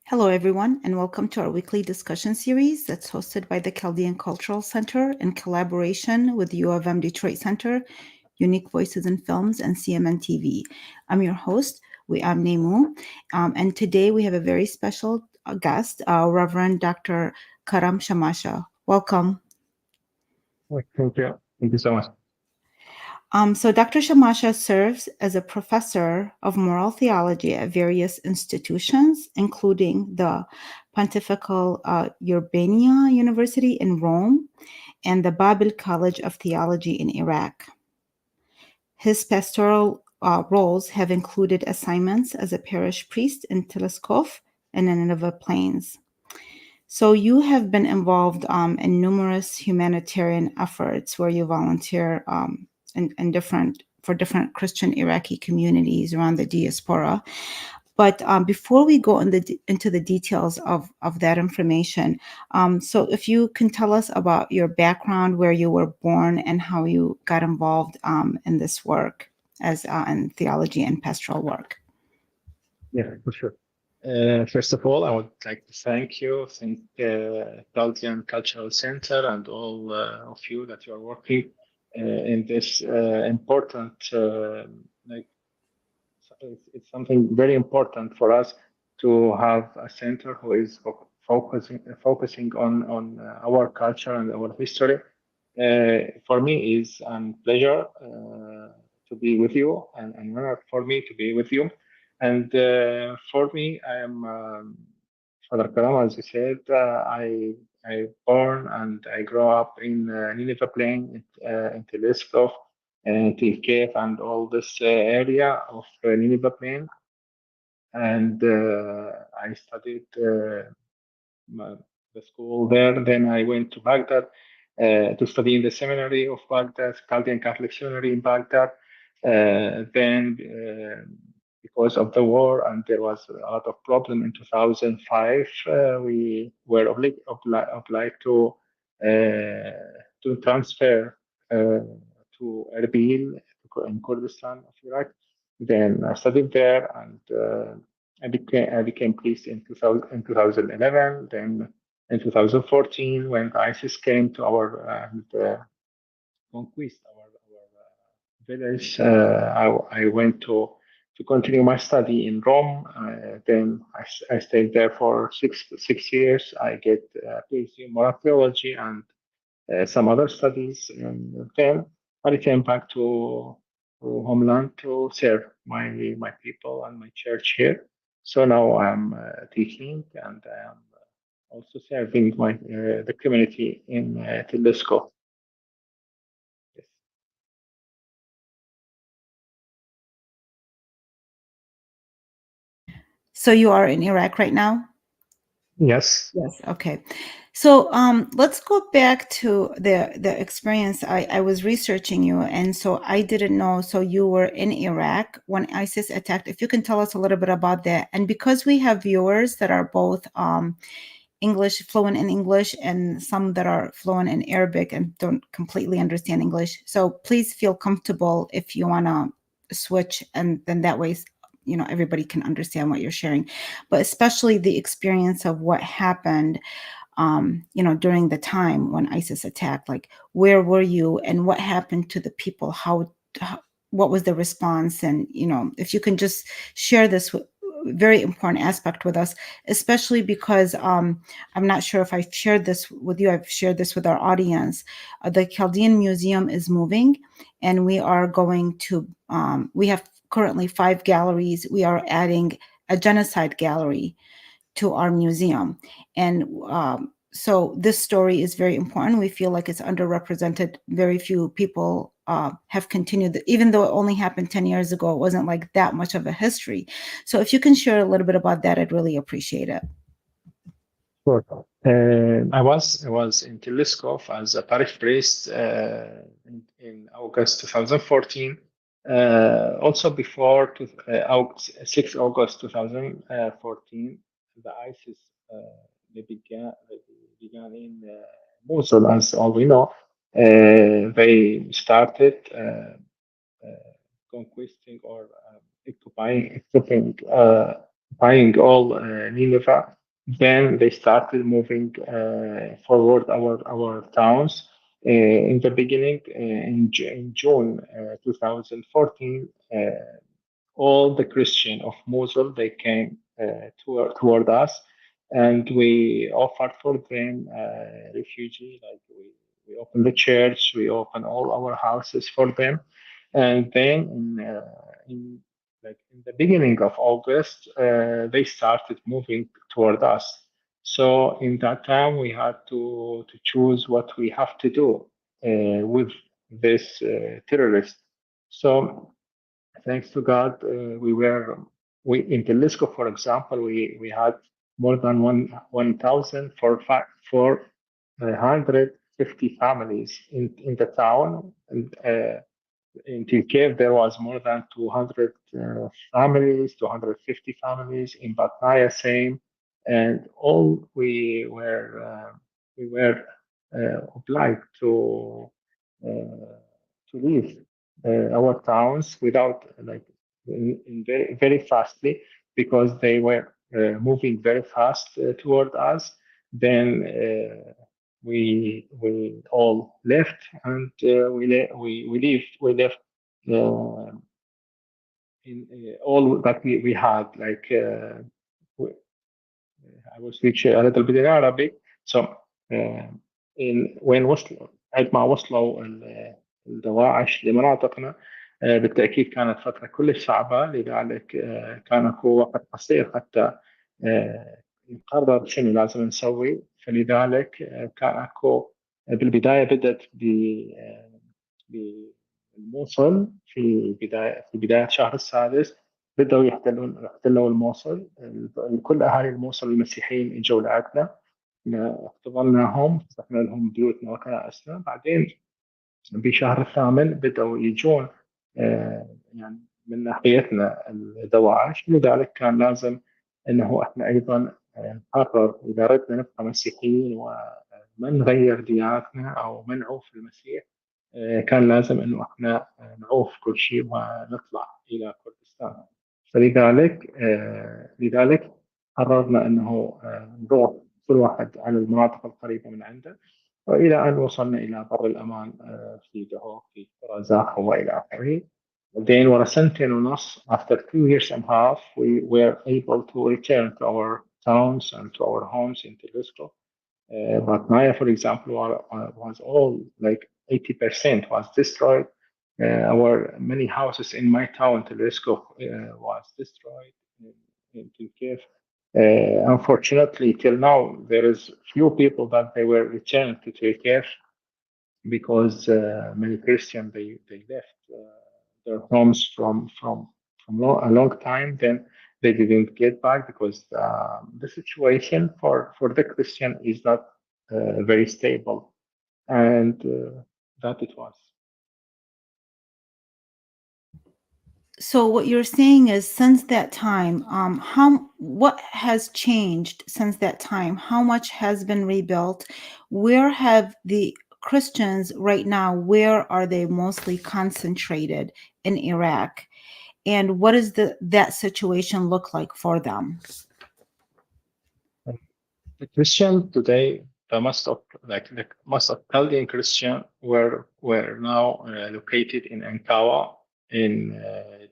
Hello, everyone, and welcome to our weekly discussion series that's hosted by the Chaldean Cultural Center in collaboration with U of M Detroit Center, Unique Voices in Films, and CMN TV. I'm your host, I'm Nemu, and today we have a very special guest, Reverend Dr. Karam Shamasha. Welcome. Thank you. Thank you so much. So Dr. Shamasha serves as a professor of moral theology at various institutions, including the Pontifical Urbaniana University in Rome and the Babel College of Theology in Iraq. His pastoral roles have included assignments as a parish priest in Telskuf and in Nineveh Plains. So you have been involved in numerous humanitarian efforts where you volunteer in different Christian Iraqi communities around the diaspora. But before we go into the details of that information, so if you can tell us about your background, where you were born, and how you got involved in this work as in theology and pastoral work. Yeah, for sure. First of all, I would like to thank Chaldean Cultural Center and all of you that you are working in this important, it's something very important for us to have a center who is focusing on our culture and our history. For me, is a pleasure to be with you and an honor for me to be with you. And for me, I am Father Karam, as you said. I born and I grew up in Nineveh Plain, in Telskuf, and Telskuf, and all this area of Nineveh Plain. And I studied the school there. Then I went to Baghdad to study in the seminary of Baghdad, Chaldean Catholic Seminary in Baghdad. Because of the war and there was a lot of problem in 2005, we were obliged to transfer to Erbil in Kurdistan of Iraq. Then I studied there and I became priest in 2011. Then in 2014, when ISIS came to our conquest our village, I went to continue my study in Rome. Then I stayed there for six years. I get PhD in moral theology and some other studies. And then I came back to homeland to serve my people and my church here. So now I'm teaching and I am also serving the community in Telesco. Yes. So you are in Iraq right now? Yes. Yes. Okay. So let's go back to the experience. I was researching you, and so I didn't know. So you were in Iraq when ISIS attacked. If you can tell us a little bit about that, and because we have viewers that are both English, fluent in English, and some that are fluent in Arabic and don't completely understand English, so please feel comfortable if you want to switch, and then that way everybody can understand what you're sharing, but especially the experience of what happened during the time when ISIS attacked. Like, where were you and what happened to the people? What was the response? And if you can just share this very important aspect with us, especially because I'm not sure if I've shared this with you. I've shared this with our audience. The Chaldean Museum is moving, and we are going to we have currently 5 galleries. We are adding a genocide gallery to our museum. And so this story is very important. We feel like it's underrepresented. Very few people have continued, even though it only happened 10 years ago, it wasn't like that much of a history. So if you can share a little bit about that, I'd really appreciate it. Sure. I was in Teleskov as a parish priest in August 2014. Also before 6 August 2014, the ISIS they began in Mosul, as all we know. They started conquesting or occupying occupying all Nineveh. Then they started moving forward our towns. In the beginning, in June 2014, all the Christian of Mosul they came toward us, and we offered for them refugee. Like we opened the church, we opened all our houses for them, and then in like in the beginning of August, they started moving toward us. So in that time, we had to choose what we have to do with this terrorist. So thanks to God, we in Telskuf, for example, we had more than 1,000 for 450 families in the town, and in Tilkev, there was more than 200 families, 250 families. In Batnaya, same, and all we were obliged to leave our towns without like in very fastly because they were moving very fast toward us. Then we all left and we left uh, in all that we had like I will switch a little bit in Arabic. So in when وصلوا عندما وصلوا الدواعش لمناطقنا بالتأكيد كانت فترة كلش صعبة. لذلك كان أكو وقت قصير حتى نقرر شنو لازم نسوي. فلذلك كان أكو بالبداية بدأت بالموصل في بداية شهر السادس. بدأوا يحتلوا الموصل. كل أهالي الموصل المسيحيين إجوا لعندنا، اختبرناهم، فتحنا لهم بيوتنا وكنائسنا. بعدين بشهر الثامن بدأوا يجون يعني من ناحيتنا الدواعش. لذلك كان لازم أنه إحنا أيضا نقرر إذا ردنا نبقى مسيحيين وما نغير ديانتنا أو ما نعوف المسيح. كان لازم أنه إحنا نعوف كل شيء ونطلع إلى كردستان. لذلك قررنا أنه نروح كل واحد على المناطق القريبة من عنده، وإلى أن وصلنا إلى بر الأمان في دهوك في قرازاق وإلى آخره. Then, ورا سنتين ونص, after 2 years and a half, we were able to return to our towns and to our homes in Telskuf. But Naya, for example, was all like 80% was destroyed. Our many houses in my town, Teleskop, was destroyed in Kiev. Unfortunately, till now, there is few people that they were returned to Turkey because many Christians they left their homes a long time. Then they didn't get back because the situation for the Christian is not very stable, and that it was. So what you're saying is, since that time, what has changed since that time? How much has been rebuilt? Where have the Christians right now, where are they mostly concentrated in Iraq? And what does that situation look like for them? The Christian today, the most of Chaldean Christian were now located in Ankawa, in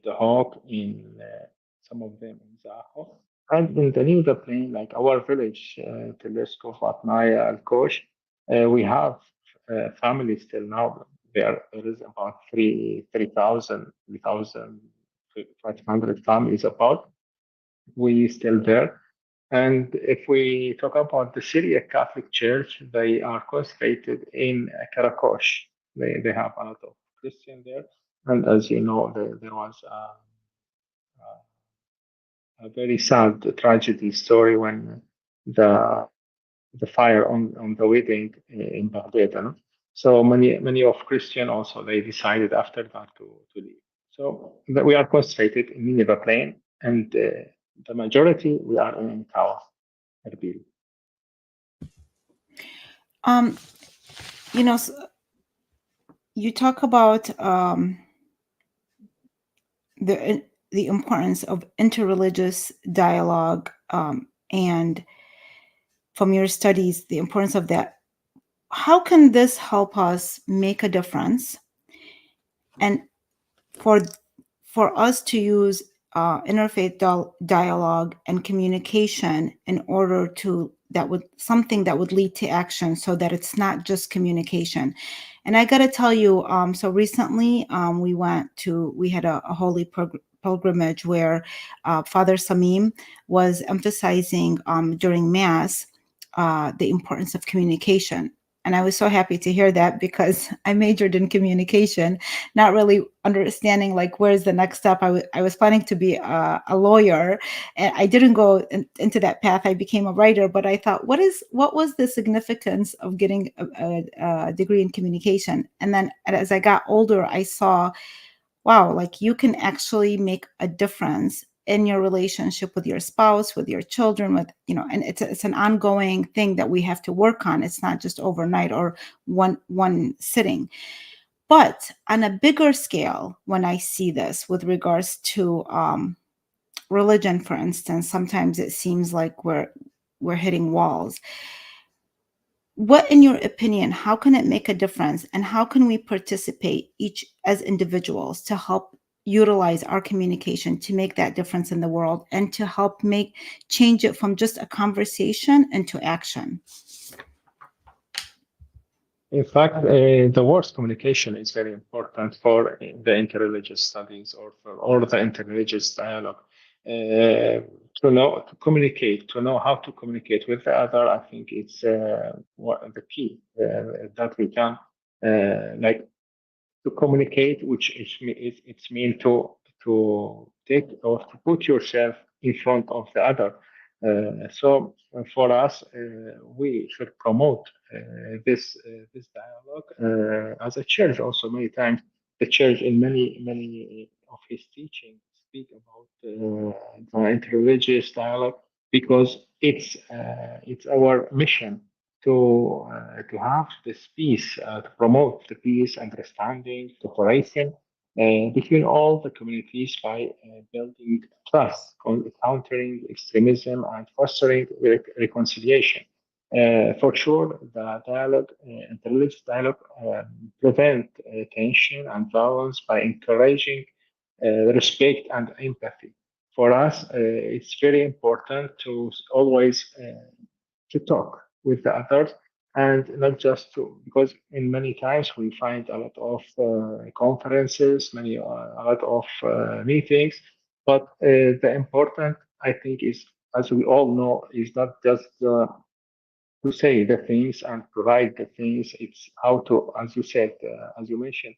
the Hawk, in some of them in Zaho, and in the Nineveh Plain, like our village, Teleskov, Atnaya, Al-Kosh. We have families till now. There is about 3,000, 3,500 families about. We still there. And if we talk about the Syriac Catholic Church, they are concentrated in Karakosh. They have a lot of Christian there. And as you know, there was a very sad tragedy story when the the fire on the wedding in Baghdad. No? So many of Christian also they decided after that to leave. So we are concentrated in Nineveh Plain, and the majority we are in Kawa, Erbil. Um, you talk about the the importance of interreligious dialogue, and from your studies, the importance of that. How can this help us make a difference? And for us to use interfaith dialogue and communication in order to that would something that would lead to action, so that it's not just communication. And I got to tell you, so recently we had a holy pilgrimage where Father Samim was emphasizing during Mass the importance of communication. And I was so happy to hear that, because I majored in communication, not really understanding like where's the next step. I was planning to be a lawyer, and I didn't go into that path. I became a writer, but I thought, what was the significance of getting a degree in communication? And then as I got older, I saw, wow, like you can actually make a difference in your relationship with your spouse, with your children, with, and it's an ongoing thing that we have to work on. It's not just overnight or one sitting. But on a bigger scale, when I see this with regards to religion, for instance, sometimes it seems like we're hitting walls. What, in your opinion, how can it make a difference, and how can we participate each as individuals to help utilize our communication to make that difference in the world, and to help change it from just a conversation into action? In fact, the word's communication is very important for the interreligious studies or for all the interreligious dialogue. To know to communicate, to know how to communicate with the other, I think it's the key that we can like to communicate, which it's mean to take or to put yourself in front of the other. So for us, we should promote this dialogue as a church. Also, many times the church, in many of his teaching, speak about the interreligious dialogue, because it's our mission to have this peace, to promote the peace, understanding, cooperation between all the communities by building trust, countering extremism, and fostering reconciliation. For sure, the dialogue, interreligious dialogue, prevent tension and violence by encouraging respect and empathy. For us, it's very important to always to talk with the others, and not just to, because in many times we find a lot of conferences, a lot of meetings, but the important, I think, is, as we all know, is not just to say the things and provide the things. It's how to, as you said, as you mentioned,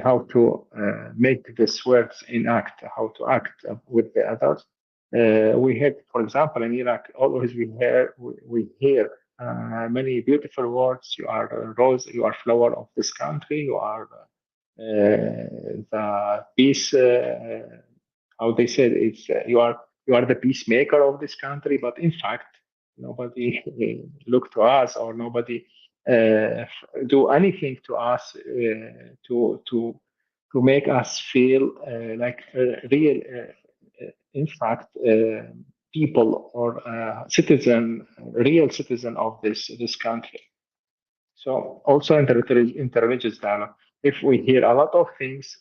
how to make these words in act, how to act with the others. We had, for example, in Iraq, always we hear many beautiful words. You are a rose, you are flower of this country, you are the peace. How they said, it's you are the peacemaker of this country. But in fact, nobody look to us, or nobody do anything to us to make us feel like real, in fact, people or citizen, real citizen of this country. So also interreligious dialogue. If we hear a lot of things,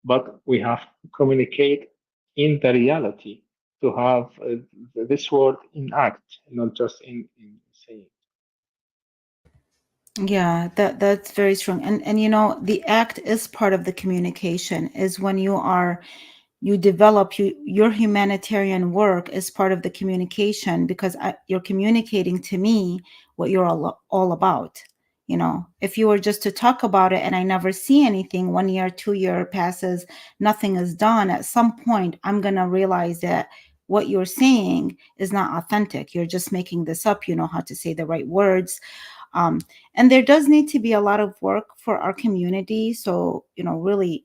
but we have to communicate in the reality, to have this word in act, not just in saying. Yeah, that's very strong. And the act is part of the communication, is when you develop your humanitarian work is part of the communication, because you're communicating to me what you're all about. If you were just to talk about it and I never see anything, 1 year, 2 year passes, nothing is done, at some point I'm going to realize that what you're saying is not authentic. You're just making this up. You know how to say the right words. And there does need to be a lot of work for our community. So, really,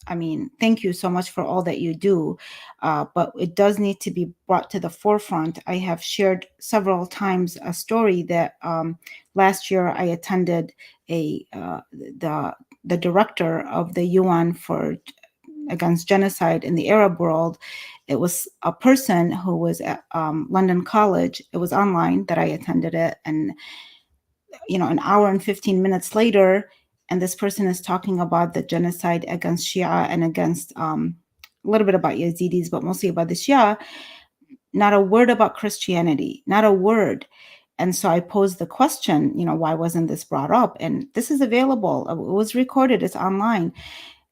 I mean, thank you so much for all that you do. But it does need to be brought to the forefront. I have shared several times a story that last year I attended the director of the UN for against genocide in the Arab world. It was a person who was at London College. It was online that I attended it, and an hour and 15 minutes later, and this person is talking about the genocide against Shia and against a little bit about Yazidis, but mostly about the Shia. Not a word about Christianity, not a word. And so I posed the question, why wasn't this brought up? And this is available. It was recorded. It's online.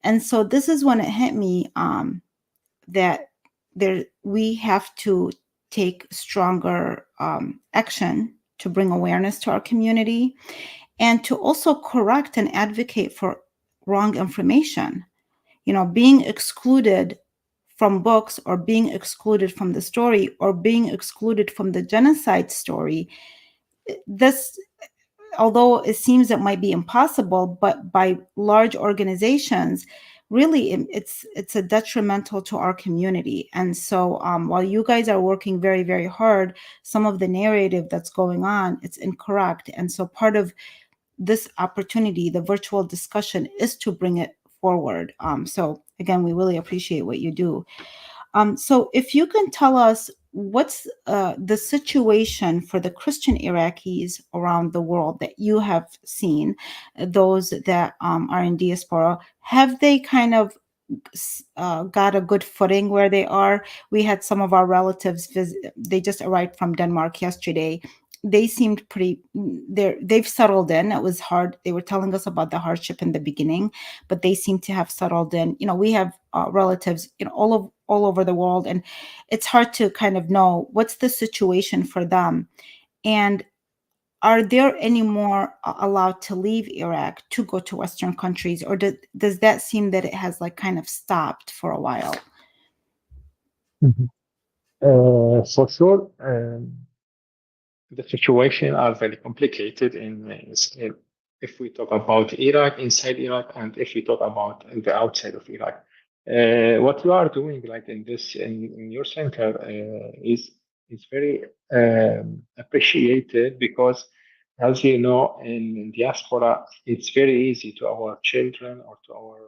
And so this is when it hit me that we have to take stronger action to bring awareness to our community and to also correct and advocate for wrong information. Being excluded from books or being excluded from the story or being excluded from the genocide story, this, although it seems it might be impossible, but by large organizations, really it's a detrimental to our community. And so while you guys are working very, very hard, some of the narrative that's going on, it's incorrect. And so part of this opportunity, the virtual discussion, is to bring it forward. So again, we really appreciate what you do. So if you can tell us what's the situation for the Christian Iraqis around the world that you have seen, those that are in diaspora, have they kind of got a good footing where they are? We had some of our relatives visit. They just arrived from Denmark yesterday. They seemed pretty, they've settled in. It was hard. They were telling us about the hardship in the beginning, but they seem to have settled in. We have relatives, all over the world, and it's hard to kind of know what's the situation for them. And are there any more allowed to leave Iraq to go to Western countries, or does that seem that it has like kind of stopped for a while? Mhm. For sure, the situation are very complicated if we talk about Iraq, inside Iraq, and if we talk about the outside of Iraq. What you are doing, like in your center, is very appreciated because, as you know, in diaspora, it's very easy to our children or to our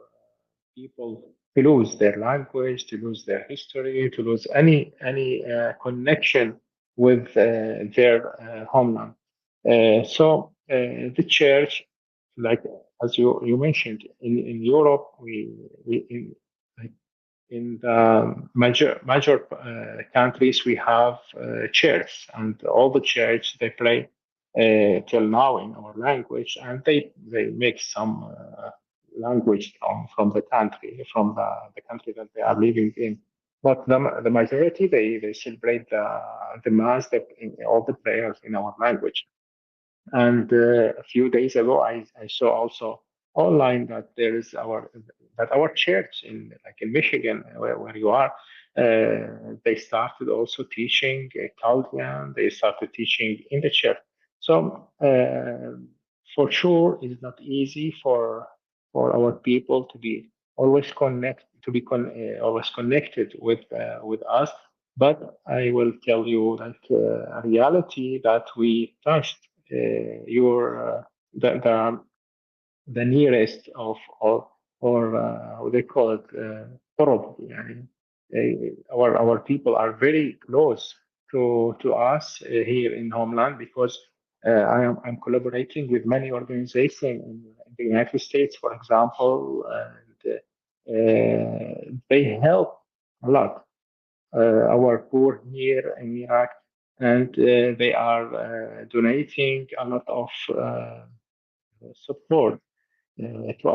people to lose their language, to lose their history, to lose any connection with their homeland. The church, like as you mentioned, in Europe, we like in the major countries we have church, and all the church they play till now in our language, and they make some language from the country, from the country that they are living in. But the majority they celebrate the mass, all the prayers in our language. And a few days ago, I saw also online that our church in Michigan, where you are, they started also teaching Chaldean. They started teaching in the church. So for sure, it's not easy for our people to be always always connected with us. But I will tell you that a reality that we touched the nearest of or what they call it قرب يعني. Our people are very close to us here in homeland because I'm collaborating with many organizations in the United States, for example, and they help a lot our poor here in Iraq, and they are donating a lot of support to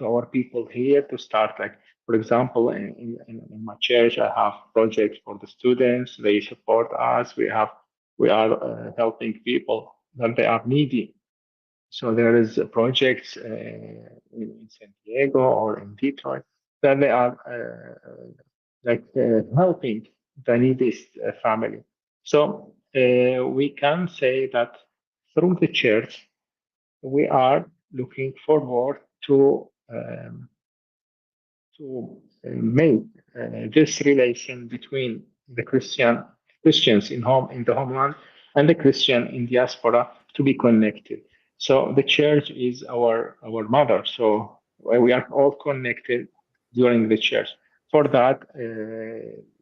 our people here to start. Like for example, in my church, I have projects for the students. They support us. We are helping people that they are needy. So there is projects in San Diego or in Detroit that they are helping the neediest family. So we can say that through the church, we are looking forward to make this relation between the Christians in the homeland and the Christian in diaspora to be connected. So the church is our mother. So we are all connected during the church. for that,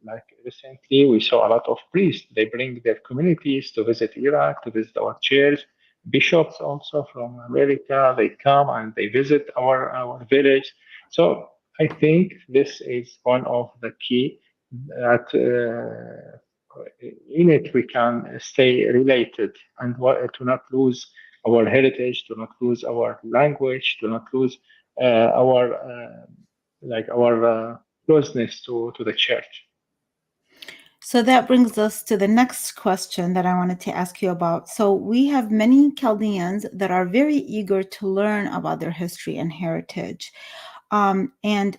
like recently, we saw a lot of priests. They bring their communities to visit Iraq, to visit our church. Bishops also from America, they come and they visit our village. So I think this is one of the key that in it we can stay related and to not lose our heritage, to not lose our language, to not lose our our closeness to the church. So that brings us to the next question that I wanted to ask you about. So we have many Chaldeans that are very eager to learn about their history and heritage. And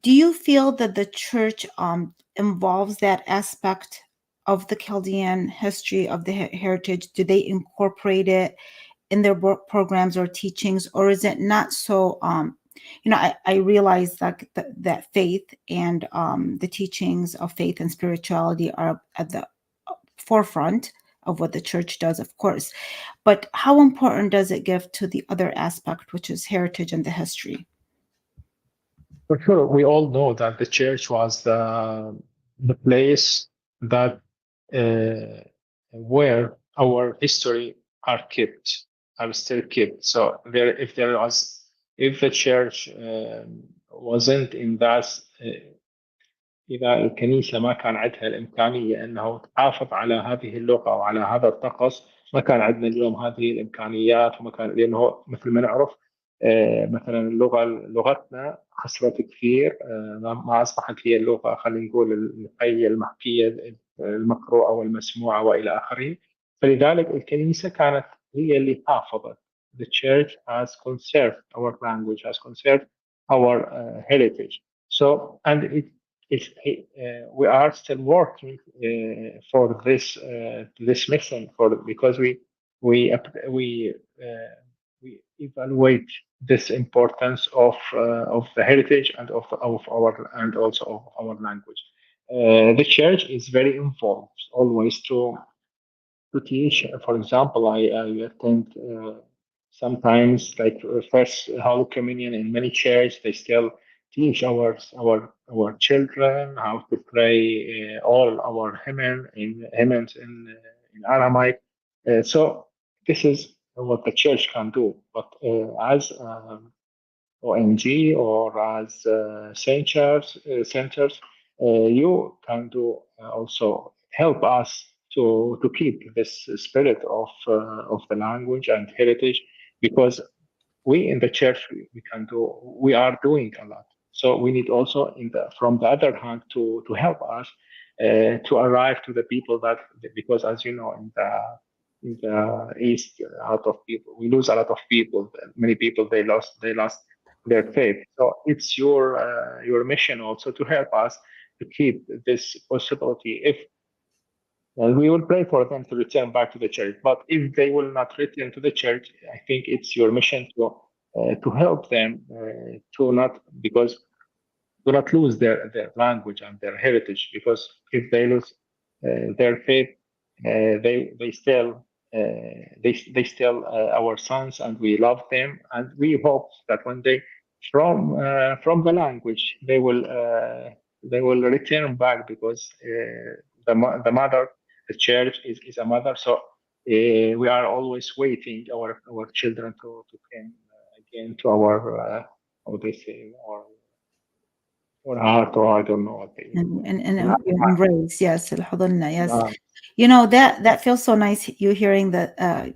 do you feel that the church involves that aspect of the Chaldean history of the heritage? Do they incorporate it in their programs or teachings, or is it not so? I realize that faith and the teachings of faith and spirituality are at the forefront of what the church does, of course. But how important does it give to the other aspect, which is heritage and the history? For sure, we all know that the church was the place that where our history are kept, are still kept. So if the church wasn't in that إذا الكنيسة ما كان عندها الإمكانية أنه تحافظ على هذه اللغة وعلى هذا الطقس، ما كان عندنا اليوم هذه الإمكانيات، وما كان، لأنه مثل ما نعرف مثلا لغتنا خسرت كثير، ما أصبحت هي اللغة، خلينا نقول الحية المحكية المقروءة والمسموعة وإلى آخره. فلذلك الكنيسة كانت هي اللي حافظت. The church has conserved our language, has conserved our heritage. So, and we are still working for this mission, because we we evaluate this importance of the heritage and of our, and also of our language. The church is very involved always to teach. For example, I attend sometimes like first Holy Communion in many churches. They still teach our children how to pray all our hymns in Aramaic. So this is what the church can do. But as ONG or as centers, you can do also help us to keep this spirit of the language and heritage, because we in the church we are doing a lot. So we need also from the other hand to help us to arrive to the people that, because as you know, in the east, a lot of people, we lose a lot of people. Many people, they lost their faith. So it's your mission also to help us to keep this possibility. If we will pray for them to return back to the church, but if they will not return to the church, I think it's your mission to help them to not, because do not lose their language and their heritage, because if they lose their faith, they still they still our sons, and we love them, and we hope that one day from the language they will return back, because the mother, the church is a mother. So we are always waiting our children to come again to our how they say, or heart, or I don't know what they. And embrace, yes, الحضن, yes. Uh, That feels so nice. You hearing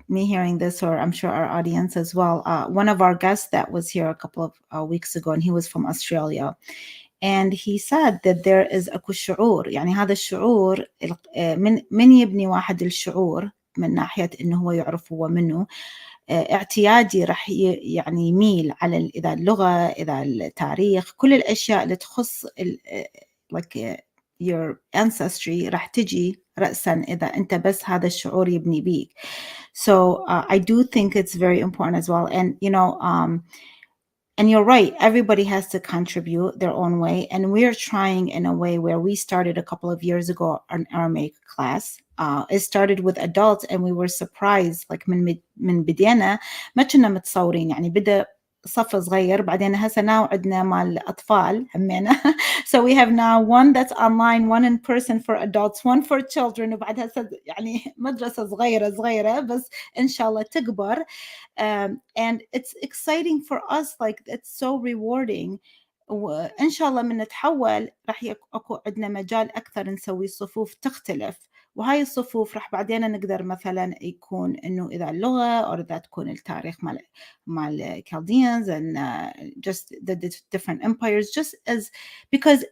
me hearing this, or I'm sure our audience as well. One of our guests that was here a couple of weeks ago, and he was from Australia, and he said that there is أكو شعور، يعني هذا الشعور من يبني واحد الشعور من ناحية إنه هو يعرف هو منه، اعتيادي راح يعني يميل على إذا اللغة، إذا التاريخ، كل الأشياء اللي تخص like your ancestry راح تجي رأسا إذا أنت بس هذا الشعور يبني بيك. So I do think it's very important as well. And and you're right, everybody has to contribute their own way. And we're trying in a way where we started a couple of years ago an Aramaic class. It started with adults, and we were surprised. Like من بدينا ما كنا متصورين، يعني بدأ صف صغير بعدين هسه now عندنا مال أطفال همينة so we have now one that's online one in person for adults one for children وبعد هسه يعني مدرسة صغيرة بس إن شاء الله تكبر and it's exciting for us like it's so rewarding وإن شاء الله من نتحول راح أكو عندنا مجال أكثر نسوي صفوف تختلف وهاي الصفوف راح بعدين نقدر مثلا يكون إنه إذا اللغة أو إذا تكون التاريخ مال Chaldeans and just the different empires just as because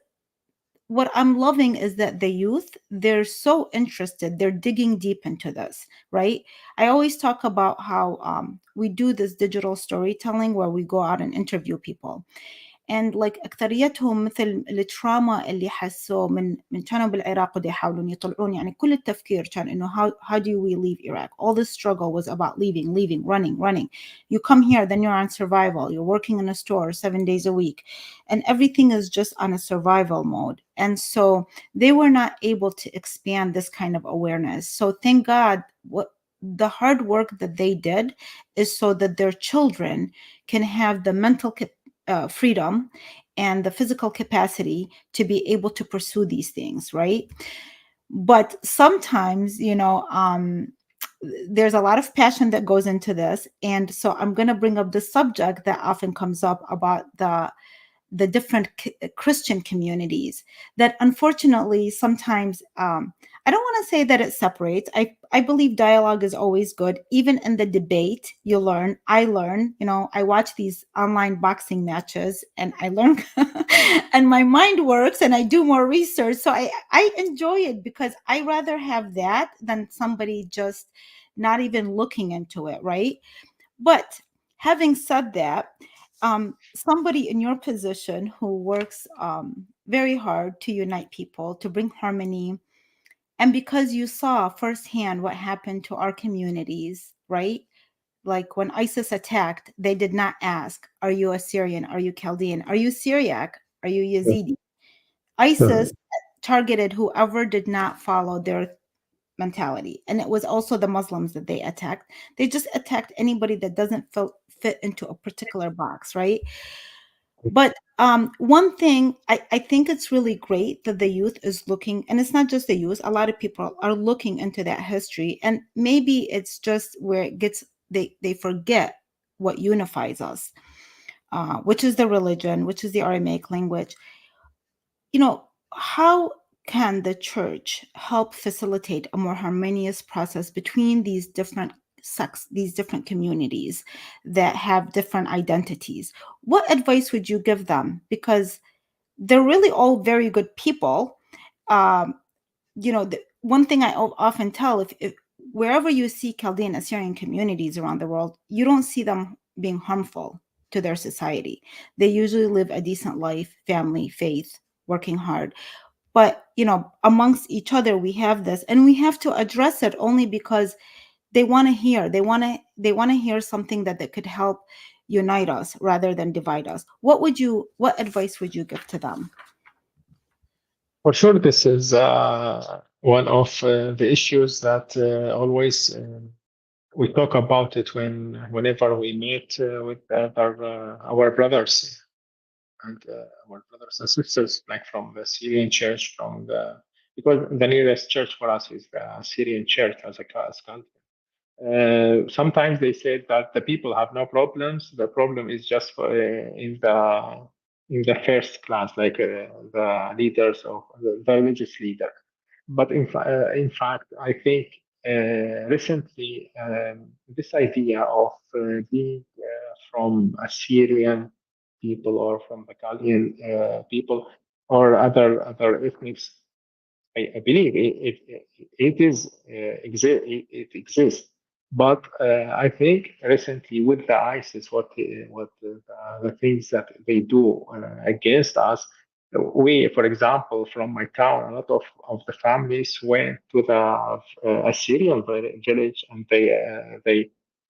what I'm loving is that the youth, they're so interested, they're digging deep into this, right? I always talk about how we do this digital storytelling where we go out and interview people. and like أكثريتهم مثل التراما اللي حسوا من كانوا بالعراق ودا يحاولون يطلعون يعني كل التفكير كان إنه how do we leave Iraq? All the struggle was about leaving, running. You come here, then you're on survival. You're working in a store 7 days a week, and everything is just on a survival mode. And so they were not able to expand this kind of awareness. So thank God, what the hard work that they did is so that their children can have the mental freedom and the physical capacity to be able to pursue these things, right? But sometimes, there's a lot of passion that goes into this. And so I'm going to bring up the subject that often comes up about the different Christian communities that unfortunately sometimes I don't want to say that it separates. I believe dialogue is always good. Even in the debate, you learn. I learn. I watch these online boxing matches and I learn and my mind works and I do more research. So I enjoy it because I rather have that than somebody just not even looking into it, right? But having said that, somebody in your position who works very hard to unite people, to bring harmony, and because you saw firsthand what happened to our communities, right? Like when ISIS attacked, they did not ask, are you Assyrian? Are you Chaldean? Are you Syriac? Are you Yazidi? ISIS targeted whoever did not follow their mentality. And it was also the Muslims that they attacked. They just attacked anybody that doesn't fit into a particular box, right? But one thing I think it's really great that the youth is looking, and it's not just the youth, a lot of people are looking into that history. And maybe it's just where it gets, they forget what unifies us, which is the religion, which is the Aramaic language. How can the church help facilitate a more harmonious process between these different sects, these different communities that have different identities? What advice would you give them? Because they're really all very good people. The one thing I often tell, if wherever you see Chaldean Assyrian communities around the world, you don't see them being harmful to their society. They usually live a decent life, family, faith, working hard. But amongst each other we have this, and we have to address it only because they want to hear something that could help unite us rather than divide us. What advice would you give to them? For sure, this is one of the issues that always we talk about it whenever we meet with our brothers and our brothers and sisters, like from the Syrian church, because the nearest church for us is the Syrian church as country. Sometimes they say that the people have no problems. The problem is just in the first class, like the leaders of the religious leader. But in fact, I think recently this idea of being from Assyrian people or from the Chaldean people or other ethnics, I believe it exists. But I think recently with the ISIS, what the things that they do against us, we, for example, from my town, a lot of the families went to the Assyrian village, and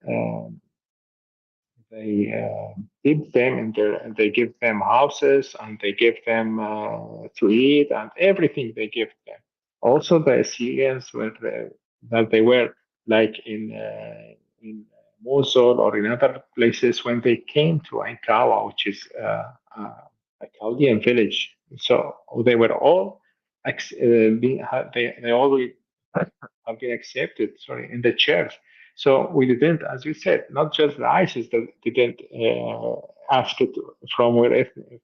um, they keep them in there, and they give them houses, and they give them to eat, and everything they give them. Also, the Assyrians that they were like in Mosul or in other places when they came to Ankawa, which is a Chaldean village. So they were all they already have been accepted, sorry, in the church. So we didn't, as you said, not just the ISIS that didn't ask it from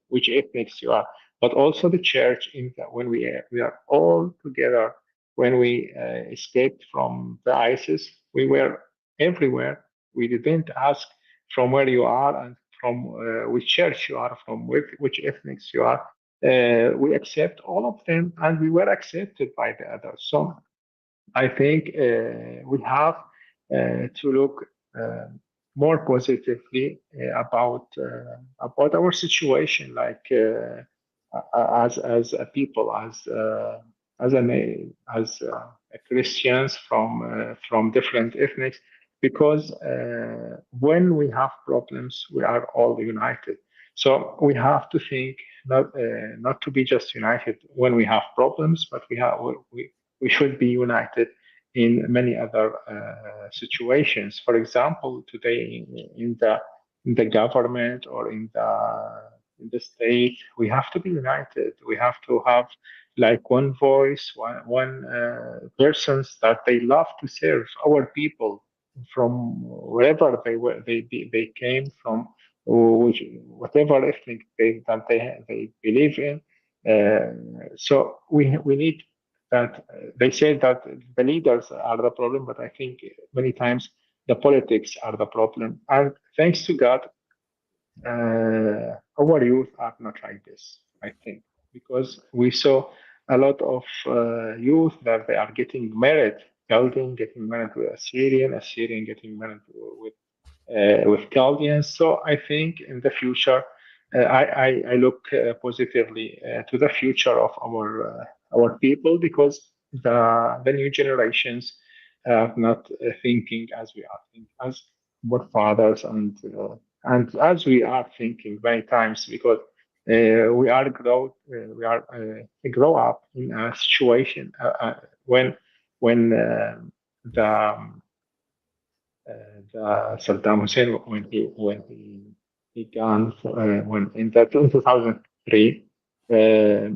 which ethnics you are, but also the church. When we are all together, when we escaped from the ISIS, we were everywhere. We didn't ask from where you are and from which church you are, from which ethnics you are. We accept all of them, and we were accepted by the others. So I think we have to look uh, more positively about our situation, like as a people, as Christians from different ethnics, because when we have problems, we are all united. So we have to think not to be just united when we have problems, but we should be united in many other situations. For example, today in the government or in the state, we have to be united. We have to have like one voice, one persons that they love to serve our people from wherever they came from, which whatever ethnic they believe in. So we need that they say that the leaders are the problem, but I think many times the politics are the problem. And thanks to God, our youth are not like this, I think, because we saw a lot of youth that they are getting married, Chaldean getting married with Assyrian getting married with Chaldeans. So I think in the future, I look positively to the future of our people because the new generations are not thinking as we are thinking, as our fathers and as we are thinking many times because we are grow up in a situation when the Saddam Hussein when he gone when in 2003 uh,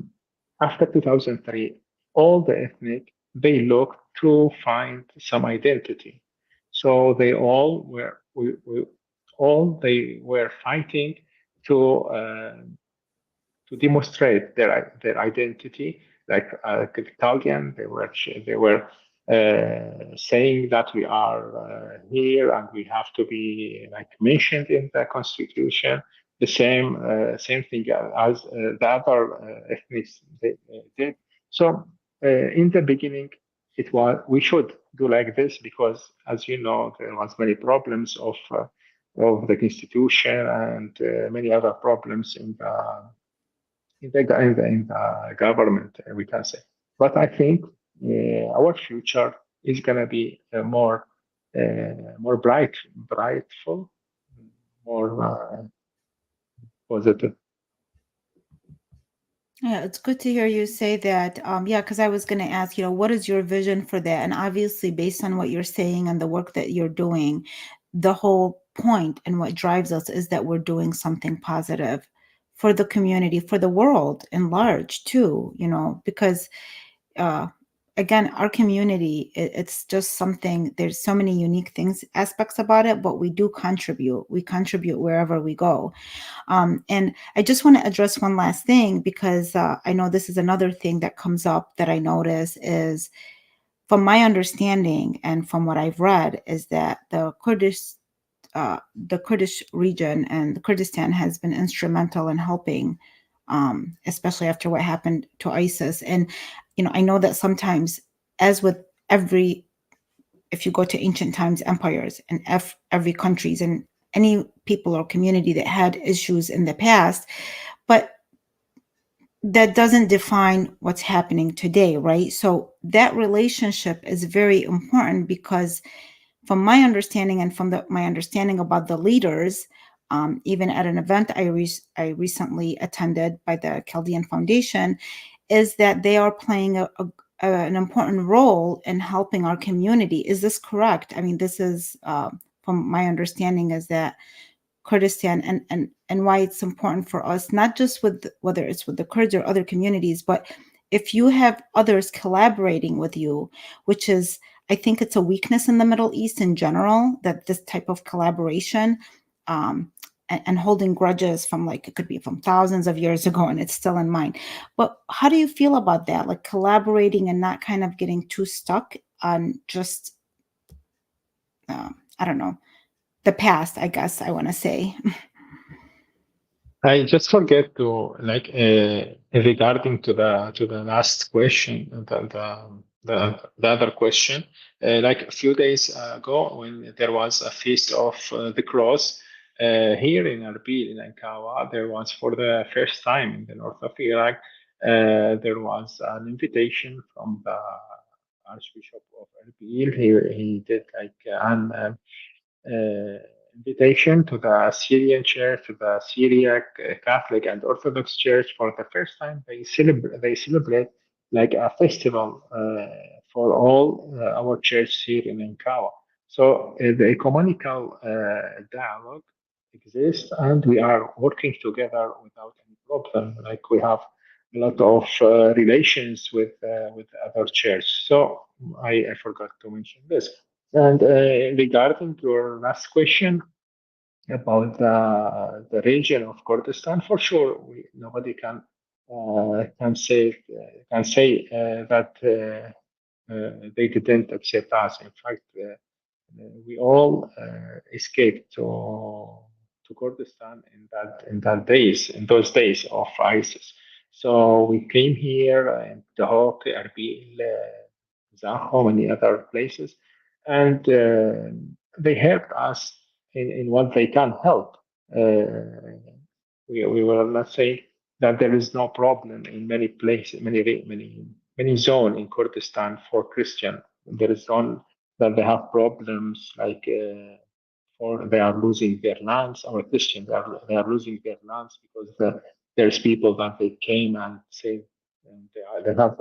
after 2003 all the ethnic they looked to find some identity, so they all were all they were fighting to to demonstrate their identity. Like Italian, they were saying that we are here and we have to be like mentioned in the constitution. The same thing as the other ethnics did. So in the beginning, it was we should do like this because, as you know, there was many problems of the constitution and many other problems in the government, we can say. But I think our future is going to be more brightful, more positive. Yeah, it's good to hear you say that. Yeah, because I was going to ask, what is your vision for that? And obviously, based on what you're saying and the work that you're doing, the whole point and what drives us is that we're doing something positive for the community, for the world in large, too, because uh, again, our community, it's just something, there's so many unique things, aspects about it, but we do contribute. We contribute wherever we go. And I just want to address one last thing because I know this is another thing that comes up that I notice is from my understanding and from what I've read is that the Kurdish region and Kurdistan has been instrumental in helping, especially after what happened to ISIS. And I know that sometimes, as with every, if you go to ancient times, empires and every countries and any people or community that had issues in the past, but that doesn't define what's happening today, right? So that relationship is very important because from my understanding and from my understanding about the leaders, even at an event I recently attended by the Chaldean Foundation, is that they are playing an important role in helping our community. Is this correct? I mean, this is from my understanding is that Kurdistan and why it's important for us, not just with whether it's with the Kurds or other communities, but if you have others collaborating with you, which is, I think it's a weakness in the Middle East in general, that this type of collaboration and holding grudges from, like, it could be from thousands of years ago and it's still in mind. But how do you feel about that? Like collaborating and not kind of getting too stuck on just, I don't know, the past, I guess I want to say. I just forget to regarding to the last question, the other question. Like a few days ago, when there was a feast of the cross here in Erbil in Ankawa, there was for the first time in the north of Iraq. There was an invitation from the Archbishop of Erbil. He did like an invitation to the Syrian Church, to the Syriac Catholic and Orthodox Church. For the first time, they celebrate like a festival for all our churches here in Ankawa. So the ecumenical dialogue exists, and we are working together without any problem. Like we have a lot of relations with other churches. So I forgot to mention this. And regarding your last question about the region of Kurdistan, for sure, nobody can say that they didn't accept us. In fact, we all escaped to Kurdistan in those days of ISIS. So we came here in Dahok, Erbil, Zaho, many other places, and they helped us in what they can help. We will not say that there is no problem in many places, many zone in Kurdistan for Christian. There is zone that they have problems like for they are losing their lands. Our Christians they are losing their lands because there's people that they came and say and they have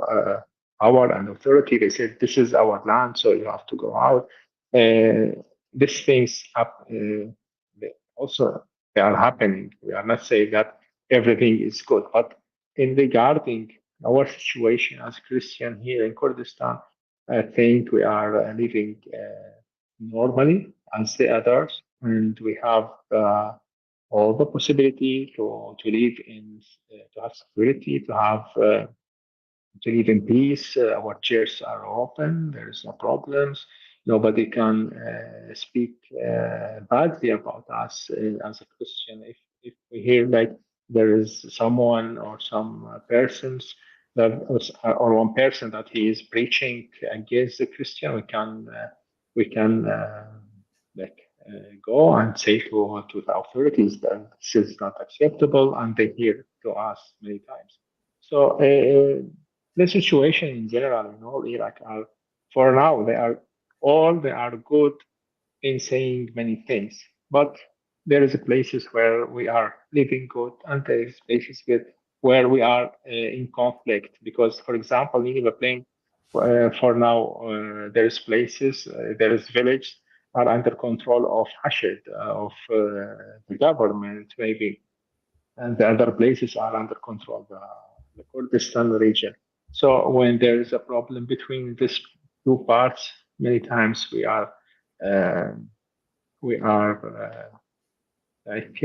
power and authority. They said this is our land, so you have to go out. These things up also they are happening. We are not saying that everything is good, but in regarding our situation as Christian here in Kurdistan, I think we are living normally as the others, and we have all the possibility to live in to have security, to live in peace. Our chairs are open. There is no problems. Nobody can speak badly about us as a Christian. If we hear like there is someone or some persons that or one person that he is preaching against the Christian, we can like go and say to the authorities that this is not acceptable, and they hear to us many times. So the situation in general in all Iraq are, for now, they are good in saying many things, but there is places where we are living good, and there is places where we are in conflict. Because, for example, Nineveh Plain, for now, there is places, there is village are under control of Hashid, of the government, maybe, and the other places are under control, the Kurdistan region. So when there is a problem between these two parts, many times uh, we are like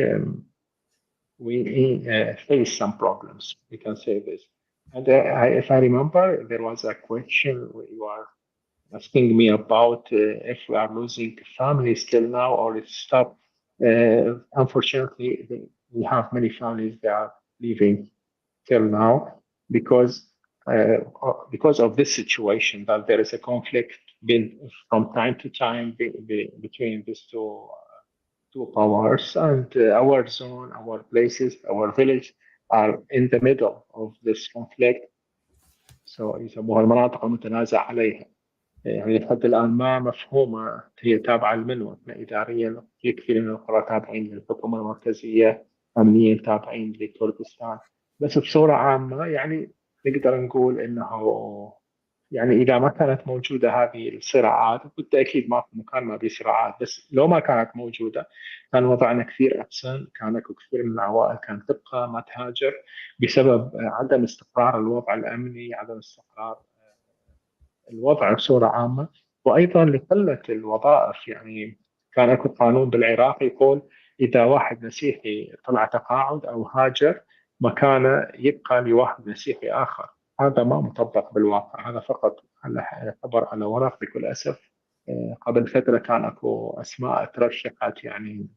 we face some problems. We can say this. And if I remember, there was a question where you are asking me about if we are losing families till now or it's stopped. Unfortunately, we have many families that are leaving till now because because of this situation that there is a conflict from time to time between these two powers, and our zone, our places, our village are in the middle of this conflict. So يسموها المناطق المتنازع عليها. يعني لحد الآن ما مفهومة هي تابعة لمن إداريا. في كثير من القرى تابعين للحكومة المركزية، أمنيا تابعين لكردستان. بس بصورة عامة يعني نقدر نقول إنه يعني إذا ما كانت موجودة هذه الصراعات، بالتأكيد ما في مكان ما بصراعات، بس لو ما كانت موجودة كان وضعنا كثير أحسن. كان كثير من العوائل كانت تبقى ما تهاجر بسبب عدم استقرار الوضع الأمني، عدم استقرار الوضع بصورة عامة، وأيضا لقلة الوظائف. يعني كان اكو قانون بالعراق يقول إذا واحد مسيحي طلع تقاعد أو هاجر، مكانه يبقى لواحد مسيحي آخر. هذا ما مطبق بالواقع، هذا فقط على خبر على ورق بكل أسف. قبل فترة كان اكو أسماء ترشحت، يعني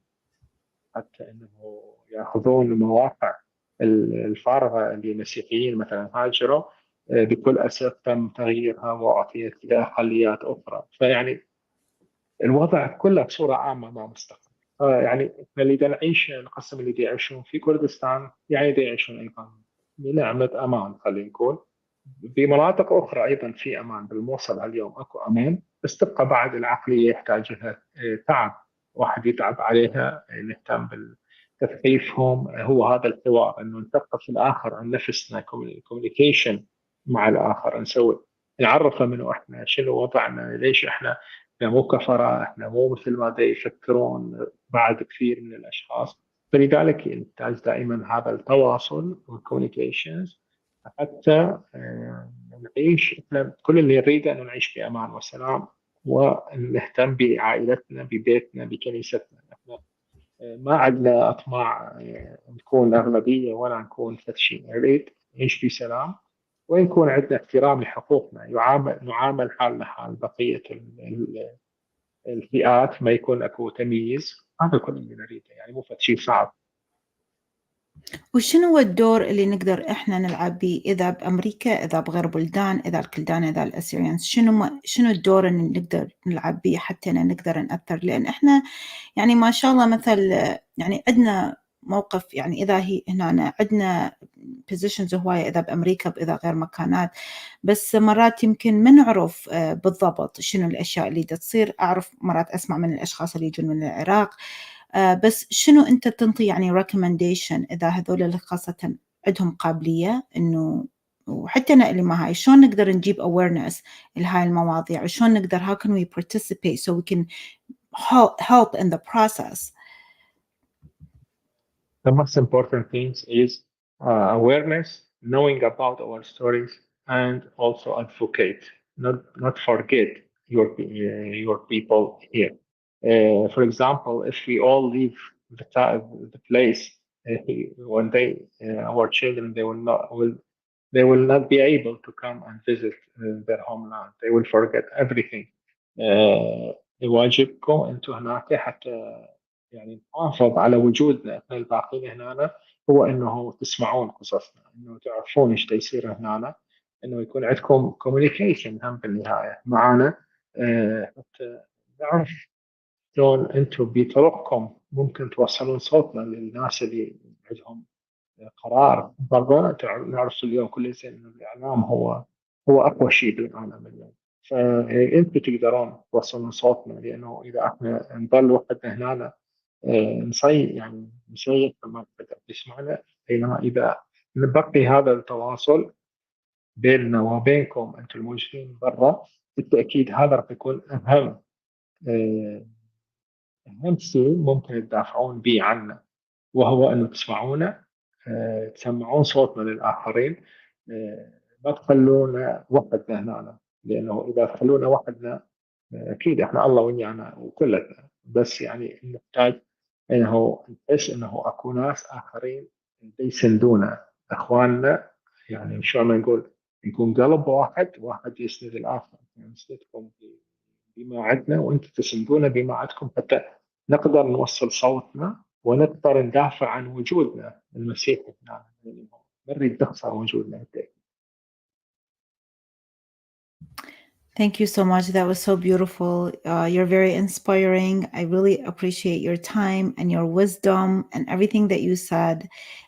حتى انه ياخذون المواقع الفارغه للمسيحيين مثلا هاجروا، بكل اسف تم تغييرها واعطيت لاقليات اخرى. فيعني الوضع كله بصوره عامه ما مستقر. يعني احنا اللي دا نعيش، القسم اللي دا يعيشون في كردستان يعني دا يعيشون ايضا بنعمه امان، خلينا نقول. بمناطق اخرى ايضا في امان، بالموصل اليوم اكو امان، بس تبقى بعد العقليه يحتاج لها تعب، واحد يتعب عليها، نهتم بتثقيفهم. هو هذا الحوار، انه نثقف الاخر عن نفسنا، كوميونيكيشن مع الاخر، نسوي نعرفه منه احنا شنو وضعنا، ليش احنا مو كفره، احنا مو مثل ما دا يفكرون بعد كثير من الاشخاص. فلذلك يحتاج دائما هذا التواصل والكوميونيكيشنز حتى نعيش. احنا كل اللي نريده انه نعيش بامان وسلام، ونهتم بعائلتنا، ببيتنا، بكنيستنا. احنا ما عندنا اطماع نكون اغلبيه ولا نكون فد شيء، نريد نعيش بسلام ويكون عندنا احترام لحقوقنا، نعامل حالنا حال بقيه الفئات، ما يكون اكو تمييز. هذا كل اللي نريده، يعني مو فد شيء صعب. وشنو هو الدور اللي نقدر إحنا نلعب به إذا بأمريكا، إذا بغير بلدان، إذا الكلدان، إذا الأسيريان، شنو الدور اللي نقدر نلعب به حتى نقدر نأثر؟ لأن إحنا يعني ما شاء الله مثل يعني عندنا موقف، يعني إذا هي هنا عندنا positions هواية إذا بأمريكا إذا غير مكانات، بس مرات يمكن ما نعرف بالضبط شنو الأشياء اللي تصير. أعرف مرات أسمع من الأشخاص اللي يجون من العراق، بس شنو أنت تنطي يعني recommendation إذا هذول اللي خاصة عندهم قابلية إنه، وحتى أنا اللي ما هاي، شلون نقدر نجيب awareness لهاي المواضيع، وشلون نقدر how can we participate so we can help in the process. The most important things is awareness, knowing about our stories, and also advocate. Not forget your people here. For example, if we all leave the place, one day our children they will not be able to come and visit their homeland. They will forget everything. واجبكم انتم هناك حتى يعني نحافظ على وجودنا احنا الباقين هنا، هو انه تسمعون قصصنا، انه تعرفون ايش يصير هنا، انه يكون عندكم كوميونيكيشن هم بالنهايه معنا، حتى نعرف شلون انتم بطرقكم ممكن توصلون صوتنا للناس اللي عندهم قرار برا. نعرف اليوم كل انسان انه الاعلام هو اقوى شيء بالعالم اليوم. فانتم تقدرون توصلون صوتنا، لانه اذا احنا نضل وحدنا هنا يعني نصيح ما تقدر تسمعنا، بينما اذا نبقي هذا التواصل بيننا وبينكم انتم الموجودين برا، بالتاكيد هذا راح يكون آه، اهم شيء ممكن تدافعون به عنا، وهو انه تسمعونا، تسمعون صوتنا للآخرين، ما تخلونا وحدنا هنا. لأنه إذا تخلونا وحدنا أكيد إحنا الله ويانا وكلنا، بس يعني نحتاج إنه نحس إنه أكو ناس آخرين يسندونا، إخواننا. يعني شو ما نقول، يكون قلب واحد، واحد يسند الآخر. يعني نسندكم بما عندنا وأنتم تسندونا بما عندكم، حتى نقدر نوصل صوتنا ونقدر ندافع عن وجودنا المسيحي هنا. يعني ما نريد نخسر وجودنا. Thank you so much. That was so beautiful. You're very inspiring. I really appreciate your time and your wisdom and everything that you said.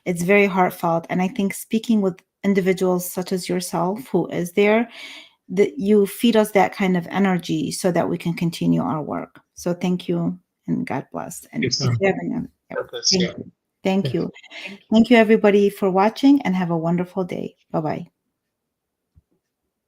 It's very heartfelt. And I think speaking with individuals such as yourself who is there, that you feed us that kind of energy so that we can continue our work. So thank you and God bless. And if you have any, thank you. Thank you. Thank you everybody for watching and have a wonderful day. Bye-bye.